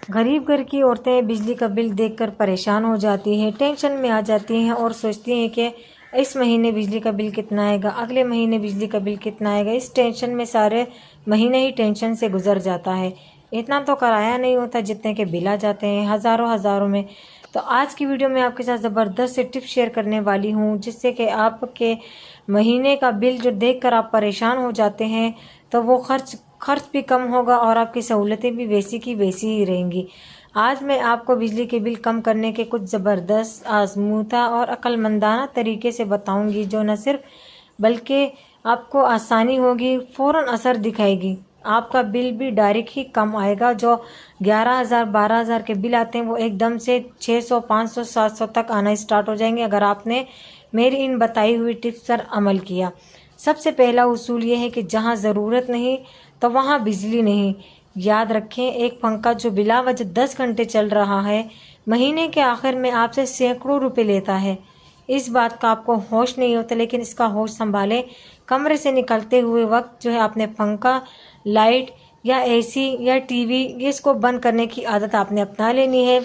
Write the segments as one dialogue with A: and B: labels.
A: गरीब घर की औरतें बिजली का बिल देखकर परेशान हो जाती हैं, टेंशन में आ जाती हैं और सोचती हैं कि इस महीने बिजली का बिल कितना आएगा, अगले महीने बिजली का बिल कितना आएगा। इस टेंशन में सारे महीने ही टेंशन से गुजर जाता है। इतना तो किराया नहीं होता जितने के बिल आ जाते हैं, हज़ारों हज़ारों में। तो आज की वीडियो में आपके साथ ज़बरदस्त से टिप्स शेयर करने वाली हूँ, जिससे कि आपके महीने का बिल जो देखकर आप परेशान हो जाते हैं, तो वो खर्च भी कम होगा और आपकी सहूलतें भी वैसी की वैसी ही रहेंगी। आज मैं आपको बिजली के बिल कम करने के कुछ ज़बरदस्त, आज़मूदा और अक्लमंदाना तरीके से बताऊंगी, जो न सिर्फ बल्कि आपको आसानी होगी, फ़ौरन असर दिखाएगी। आपका बिल भी डायरेक्ट ही कम आएगा। जो 11,000 12,000 के बिल आते हैं वो एकदम से 600 500 700 तक आना स्टार्ट हो जाएंगे, अगर आपने मेरी इन बताई हुई टिप्स पर अमल किया। सबसे पहला उसूल ये है कि जहाँ ज़रूरत नहीं तो वहाँ बिजली नहीं। याद रखें, एक पंखा जो बिला वजह 10 घंटे चल रहा है, महीने के आखिर में आपसे सैकड़ों रुपए लेता है। इस बात का आपको होश नहीं होता, लेकिन इसका होश संभालें। कमरे से निकलते हुए वक्त जो है आपने पंखा, लाइट या एसी या टीवी, ये इसको बंद करने की आदत आपने अपना लेनी है।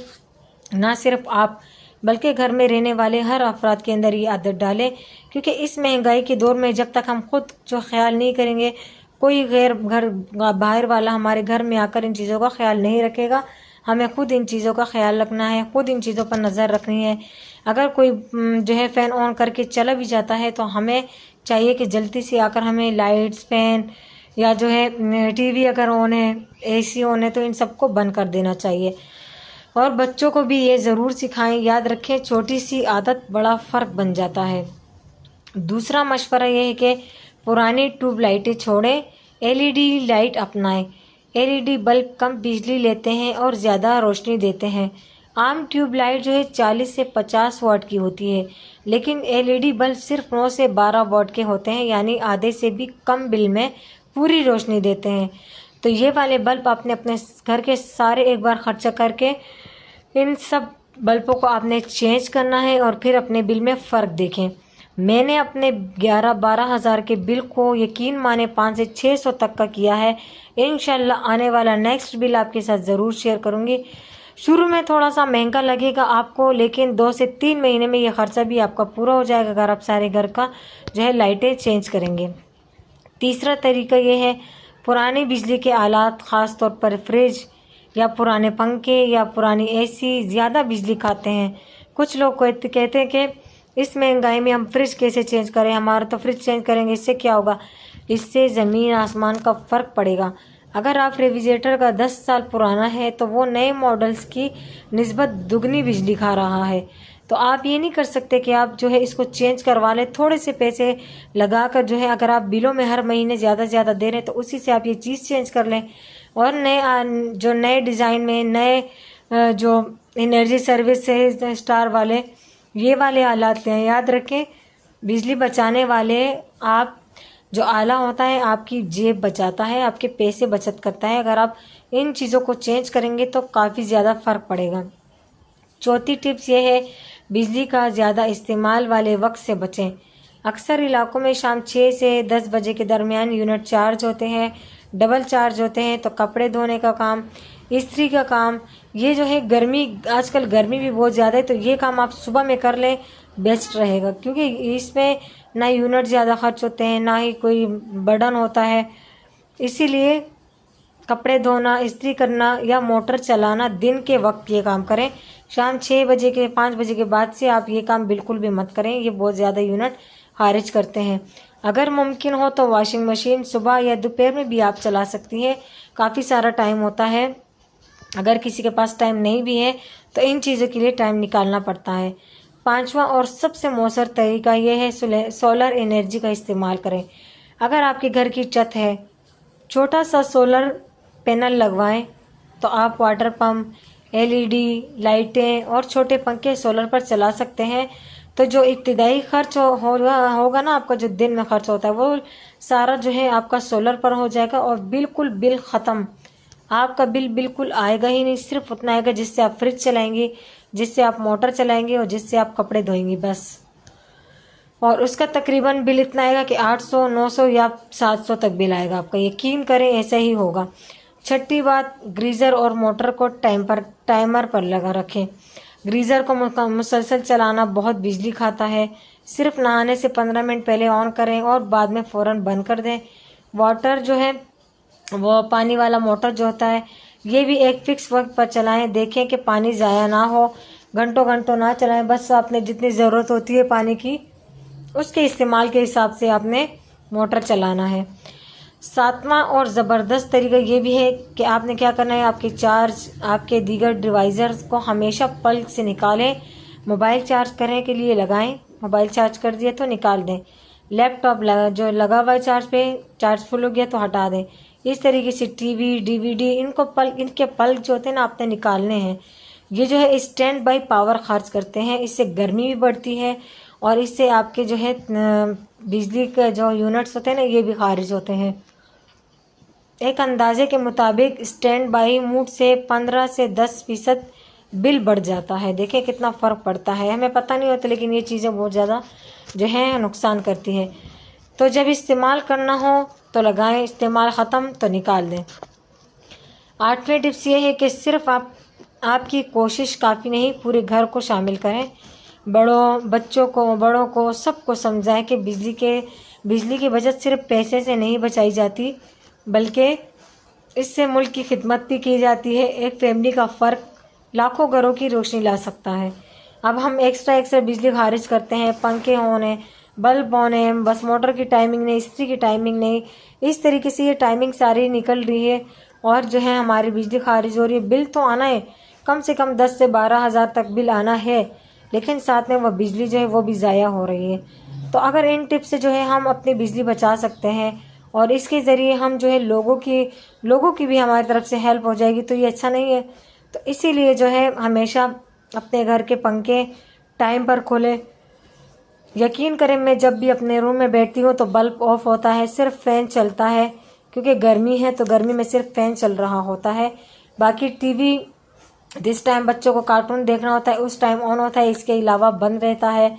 A: ना सिर्फ आप बल्कि घर में रहने वाले हर अफराद के अंदर ये आदत डालें, क्योंकि इस महंगाई के दौर में जब तक हम खुद जो ख्याल नहीं करेंगे, कोई गैर घर बाहर वाला हमारे घर में आकर इन चीज़ों का ख्याल नहीं रखेगा। हमें खुद इन चीज़ों का ख्याल रखना है, खुद इन चीज़ों पर नज़र रखनी है। अगर कोई जो है फ़ैन ऑन करके चला भी जाता है, तो हमें चाहिए कि जल्दी से आकर हमें लाइट्स, फ़ैन या जो है टीवी अगर ऑन है, एसी ऑन है, तो इन सबको बंद कर देना चाहिए। और बच्चों को भी ये ज़रूर सिखाएं। याद रखें, छोटी सी आदत बड़ा फ़र्क बन जाता है। दूसरा मशवरा ये है कि पुरानी ट्यूब लाइटें छोड़ें, एलईडी लाइट अपनाएं। एलईडी बल्ब कम बिजली लेते हैं और ज़्यादा रोशनी देते हैं। आम ट्यूब लाइट जो है 40 से 50 वाट की होती है, लेकिन एलईडी बल्ब सिर्फ 9 से 12 वाट के होते हैं, यानी आधे से भी कम बिल में पूरी रोशनी देते हैं। तो ये वाले बल्ब आपने अपने घर के सारे एक बार खर्चा करके इन सब बल्बों को आपने चेंज करना है और फिर अपने बिल में फ़र्क देखें। मैंने अपने 11-12 हज़ार के बिल को यकीन माने 500 से 600 तक का किया है। इंशाल्लाह आने वाला नेक्स्ट बिल आपके साथ ज़रूर शेयर करूँगी। शुरू में थोड़ा सा महंगा लगेगा आपको, लेकिन 2 से 3 महीने में ये खर्चा भी आपका पूरा हो जाएगा, अगर आप सारे घर का जो है लाइटें चेंज करेंगे। तीसरा तरीका ये है, पुरानी बिजली के आलात, ख़ास तौर पर फ्रिज या पुराने पंखे या पुरानी एसी ज़्यादा बिजली खाते हैं। कुछ लोग कहते हैं कि इस महंगाई में हम फ्रिज कैसे चेंज करें, हमारा तो फ्रिज चेंज करेंगे इससे क्या होगा। इससे ज़मीन आसमान का फ़र्क पड़ेगा। अगर आप रेफ्रिजरेटर का 10 साल पुराना है, तो वो नए मॉडल्स की निस्बत दुगनी बिजली खा रहा है। तो आप ये नहीं कर सकते कि आप जो है इसको चेंज करवा लें, थोड़े से पैसे लगाकर जो है, अगर आप बिलों में हर महीने ज़्यादा से ज़्यादा दे रहे हैं, तो उसी से आप ये चीज़ चेंज कर लें। और नए डिज़ाइन में नए जो एनर्जी सर्विस है स्टार वाले, ये वाले आलात लें। याद रखें, बिजली बचाने वाले आप जो आला होता है आपकी जेब बचाता है, आपके पैसे बचत करता है। अगर आप इन चीज़ों को चेंज करेंगे तो काफ़ी ज़्यादा फ़र्क पड़ेगा। चौथी टिप्स ये है, बिजली का ज़्यादा इस्तेमाल वाले वक्त से बचें। अक्सर इलाकों में शाम 6 से 10 बजे के दरमियान यूनिट चार्ज होते हैं, डबल चार्ज होते हैं। तो कपड़े धोने का काम, इस्त्री का काम, ये जो है आजकल गर्मी भी बहुत ज़्यादा है, तो ये काम आप सुबह में कर लें, बेस्ट रहेगा, क्योंकि इसमें ना यूनिट ज़्यादा खर्च होते हैं, ना ही कोई बर्डन होता है। इसीलिए कपड़े धोना, इस्त्री करना या मोटर चलाना दिन के वक्त ये काम करें। शाम 6 बजे के 5 बजे के बाद से आप ये काम बिल्कुल भी मत करें, ये बहुत ज़्यादा यूनिट खारिज करते हैं। अगर मुमकिन हो तो वॉशिंग मशीन सुबह या दोपहर में भी आप चला सकती हैं, काफ़ी सारा टाइम होता है। अगर किसी के पास टाइम नहीं भी है तो इन चीज़ों के लिए टाइम निकालना पड़ता है। पांचवा और सबसे मौसर तरीका यह है, सोलर एनर्जी का इस्तेमाल करें। अगर आपके घर की छत है, छोटा सा सोलर पैनल लगवाएं, तो आप वाटर पंप, एलईडी लाइटें और छोटे पंखे सोलर पर चला सकते हैं। तो जो इब्तिदाई खर्च होगा ना आपका, जो दिन में खर्च होता है, वो सारा जो है आपका सोलर पर हो जाएगा और बिल्कुल बिल ख़त्म। आपका बिल बिल्कुल आएगा ही नहीं, सिर्फ उतना आएगा जिससे आप फ्रिज चलाएंगे, जिससे आप मोटर चलाएंगे और जिससे आप कपड़े धोएंगे, बस। और उसका तकरीबन बिल इतना आएगा कि 800, 900 या 700 तक बिल आएगा आपका। यकीन करें ऐसा ही होगा। छठी बात, गीज़र और मोटर को टाइमर पर लगा रखें। गीज़र को मुसलसल चलाना बहुत बिजली खाता है। सिर्फ नहाने से 15 मिनट पहले ऑन करें और बाद में फ़ौरन बंद कर दें। वाटर जो है वो पानी वाला मोटर जो होता है ये भी एक फ़िक्स वक्त पर चलाएं। देखें कि पानी ज़ाया ना हो, घंटों घंटों ना चलाएं। बस आपने जितनी ज़रूरत होती है पानी की उसके इस्तेमाल के हिसाब से आपने मोटर चलाना है। 7वां और ज़बरदस्त तरीका ये भी है कि आपने क्या करना है, आपके दीगर डिवाइसर्स को हमेशा प्लग से निकालें। मोबाइल चार्ज करने के लिए लगाएं, मोबाइल चार्ज कर दिया तो निकाल दें। लैपटॉप जो लगा हुआ है चार्ज फुल हो गया तो हटा दें। इस तरीके से टीवी, डीवीडी इनके प्लग जो होते हैं ना आपने निकालने हैं। ये जो है स्टैंड बाई पावर खर्च करते हैं, इससे गर्मी भी बढ़ती है और इससे आपके जो है बिजली के जो यूनिट्स होते हैं ना ये भी खारिज होते हैं। एक अंदाजे के मुताबिक स्टैंड बाई मोड से 15 से 10% बिल बढ़ जाता है। देखें कितना फ़र्क पड़ता है, हमें पता नहीं होता लेकिन ये चीज़ें बहुत ज़्यादा जो है नुकसान करती हैं। तो जब इस्तेमाल करना हो तो लगाएं, इस्तेमाल ख़त्म तो निकाल दें। 8वें टिप्स ये है कि सिर्फ आपकी कोशिश काफ़ी नहीं, पूरे घर को शामिल करें। बड़ों को सबको समझाएं कि बिजली की बचत सिर्फ पैसे से नहीं बचाई जाती बल्कि इससे मुल्क की खिदमत भी की जाती है। एक फैमिली का फ़र्क लाखों घरों की रोशनी ला सकता है। अब हम एक्स्ट्रा बिजली खारिज करते हैं, पंखे होने, बल्ब होने, बस मोटर की टाइमिंग नहीं, इस्त्री की टाइमिंग नहीं, इस तरीके से ये टाइमिंग सारी निकल रही है और जो है हमारी बिजली खारिज हो रही है। बिल तो आना है, कम से कम 10 से 12 हज़ार तक बिल आना है, लेकिन साथ में वह बिजली जो है वो भी ज़ाया हो रही है। तो अगर इन टिप्स से जो है हम अपनी बिजली बचा सकते हैं और इसके ज़रिए हम जो है लोगों की भी हमारी तरफ से हेल्प हो जाएगी तो ये अच्छा नहीं है। तो इसीलिए जो है हमेशा अपने घर के पंखे टाइम पर खोलें। यकीन करें मैं जब भी अपने रूम में बैठती हूँ तो बल्ब ऑफ होता है, सिर्फ फ़ैन चलता है क्योंकि गर्मी है तो गर्मी में सिर्फ फ़ैन चल रहा होता है। बाकी टीवी जिस टाइम बच्चों को कार्टून देखना होता है उस टाइम ऑन होता है, इसके अलावा बंद रहता है।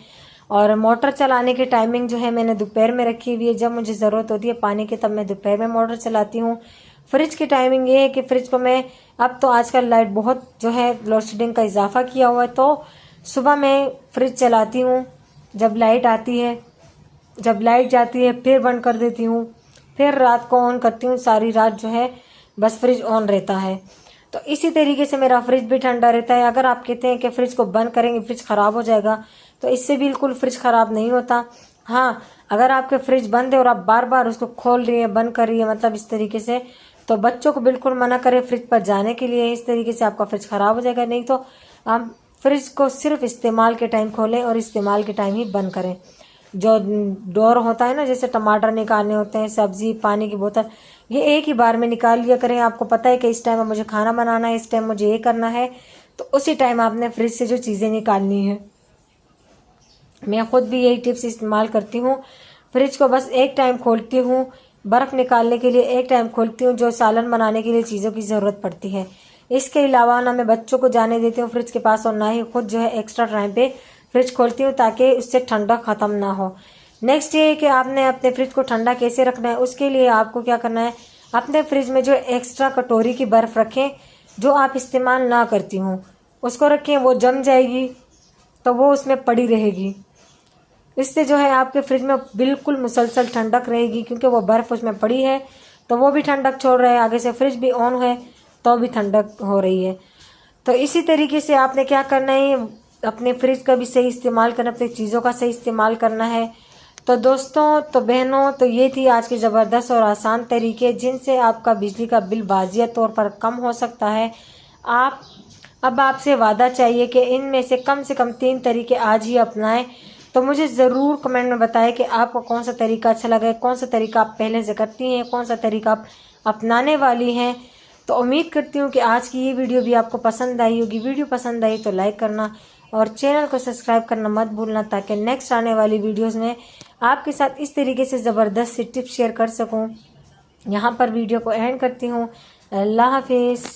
A: और मोटर चलाने की टाइमिंग जो है मैंने दोपहर में रखी हुई है, जब मुझे ज़रूरत होती है पानी की तब मैं दोपहर में मोटर चलाती हूँ। फ्रिज की टाइमिंग ये है कि फ्रिज को मैं अब तो आजकल लाइट बहुत जो है लोड शेडिंग का इजाफा किया हुआ है तो सुबह मैं फ्रिज चलाती हूँ, जब लाइट आती है, जब लाइट जाती है फिर बंद कर देती हूँ, फिर रात को ऑन करती हूँ। सारी रात जो है बस फ्रिज ऑन रहता है। तो इसी तरीके से मेरा फ्रिज भी ठंडा रहता है। अगर आप कहते हैं कि फ्रिज को बंद करेंगे फ्रिज ख़राब हो जाएगा तो इससे बिल्कुल फ्रिज ख़राब नहीं होता। हाँ, अगर आपके फ्रिज बंद है और आप बार बार उसको खोल रही है, बंद कर रही है, मतलब इस तरीके से, तो बच्चों को बिल्कुल मना करें फ्रिज पर जाने के लिए। इस तरीके से आपका फ्रिज ख़राब हो जाएगा। नहीं तो आप फ्रिज को सिर्फ इस्तेमाल के टाइम खोलें और इस्तेमाल के टाइम ही बंद करें। जो डोर होता है ना, जैसे टमाटर निकालने होते हैं, सब्जी, पानी की बोतल, ये एक ही बार में निकाल लिया करें। आपको पता है कि इस टाइम मुझे खाना बनाना है, इस टाइम मुझे ये करना है, तो उसी टाइम आपने फ्रिज से जो चीज़ें निकालनी है। मैं खुद भी यही टिप्स इस्तेमाल करती हूँ। फ्रिज को बस एक टाइम खोलती हूँ, बर्फ़ निकालने के लिए एक टाइम खोलती हूँ, जो सालन बनाने के लिए चीज़ों की ज़रूरत पड़ती है। इसके अलावा ना मैं बच्चों को जाने देती हूँ फ्रिज के पास और ना ही खुद जो है एक्स्ट्रा टाइम पे फ्रिज खोलती हूँ ताकि उससे ठंडा ख़त्म ना हो। नेक्स्ट ये है कि आपने अपने फ्रिज को ठंडा कैसे रखना है। उसके लिए आपको क्या करना है, अपने फ्रिज में जो एक्स्ट्रा कटोरी की बर्फ़ रखें जो आप इस्तेमाल ना करती हों, उसको रखें। वो जम जाएगी तो वो उसमें पड़ी रहेगी। इससे जो है आपके फ्रिज में बिल्कुल मुसलसल ठंडक रहेगी क्योंकि वो बर्फ़ उसमें पड़ी है तो वो भी ठंडक छोड़ रहा है, आगे से फ्रिज भी ऑन है तो भी ठंडक हो रही है। तो इसी तरीके से आपने क्या करना है, अपने फ्रिज का भी सही इस्तेमाल करना, अपनी चीज़ों का सही इस्तेमाल करना है। तो दोस्तों, तो बहनों, तो ये थी आज की ज़बरदस्त और आसान तरीके जिनसे आपका बिजली का बिल वाजिया तौर पर कम हो सकता है। अब आपसे वादा चाहिए कि इनमें से कम 3 तरीके आज ही अपनाएं। तो मुझे ज़रूर कमेंट में बताएं कि आपको कौन सा तरीका अच्छा लगा है, कौन सा तरीका आप पहले से करती हैं, कौन सा तरीका आप अपनाने वाली हैं। तो उम्मीद करती हूँ कि आज की ये वीडियो भी आपको पसंद आई होगी। वीडियो पसंद आई तो लाइक करना और चैनल को सब्सक्राइब करना मत भूलना ताकि नेक्स्ट आने वाली वीडियोस में आपके साथ इस तरीके से ज़बरदस्त सी टिप्स शेयर कर सकूँ। यहाँ पर वीडियो को एंड करती हूँ। अल्लाह हाफिज़।